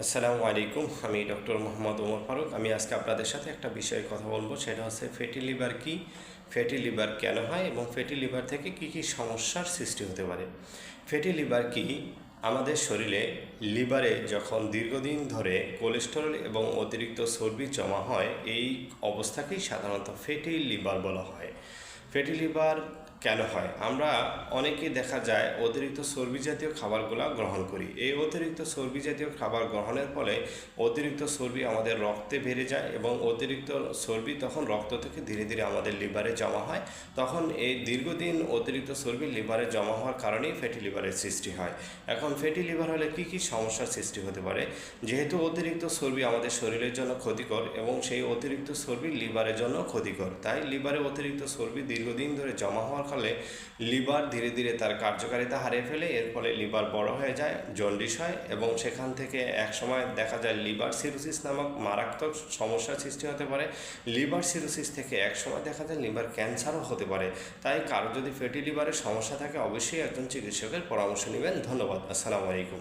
আসসালামু আলাইকুম। আমি ডক্টর মোহাম্মদ ওমর ফারুক। আমি আজকে আপনাদের সাথে একটা বিষয়ে কথা বলবো, সেটা হচ্ছে ফ্যাটি লিভার কি, ফ্যাটি লিভার কেন হয় এবং ফ্যাটি লিভার থেকে কি কি সমস্যার সৃষ্টি হতে পারে। ফ্যাটি লিভার কি? আমাদের শরীরে লিভারে যখন দীর্ঘদিন ধরে কোলেস্টেরল এবং অতিরিক্ত চর্বি জমা হয়, এই অবস্থাকেই সাধারণত ফ্যাটি লিভার বলা হয়। ফ্যাটি লিভার কেন হয়? আমরা অনেকেই দেখা যায় অতিরিক্ত চর্বি জাতীয় খাবারগুলো গ্রহণ করি। এই অতিরিক্ত চর্বি জাতীয় খাবার গ্রহণের ফলে অতিরিক্ত চর্বি আমাদের রক্তে বেড়ে যায় এবং অতিরিক্ত চর্বি তখন রক্ত থেকে ধীরে ধীরে আমাদের লিভারে জমা হয়। তখন এই দীর্ঘদিন অতিরিক্ত চর্বি লিভারে জমা হওয়ার কারণেই ফ্যাটি লিভারের সৃষ্টি হয়। এখন ফ্যাটি লিভার হলে কী কী সমস্যার সৃষ্টি হতে পারে? যেহেতু অতিরিক্ত চর্বি আমাদের শরীরের জন্য ক্ষতিকর এবং সেই অতিরিক্ত চর্বি লিভারের জন্য ক্ষতিকর, তাই লিভারে অতিরিক্ত চর্বি দীর্ঘদিন ধরে জমা হওয়ার ফলে লিভার ধীরে ধীরে তার কার্যকারিতা হারিয়ে ফেলে। এর ফলে লিভার বড় হয়ে যায়, জন্ডিস হয় এবং সেখান থেকে একসময় দেখা যায় লিভার সিরোসিস নামক মারাত্মক সমস্যার সৃষ্টি হতে পারে। লিভার সিরোসিস থেকে একসময় দেখা যায় লিভার ক্যান্সারও হতে পারে। তাই কারো যদি ফ্যাটি লিভারের সমস্যা থাকে, অবশ্যই একজন চিকিৎসকের পরামর্শ নেবেন। ধন্যবাদ। আসসালামু আলাইকুম।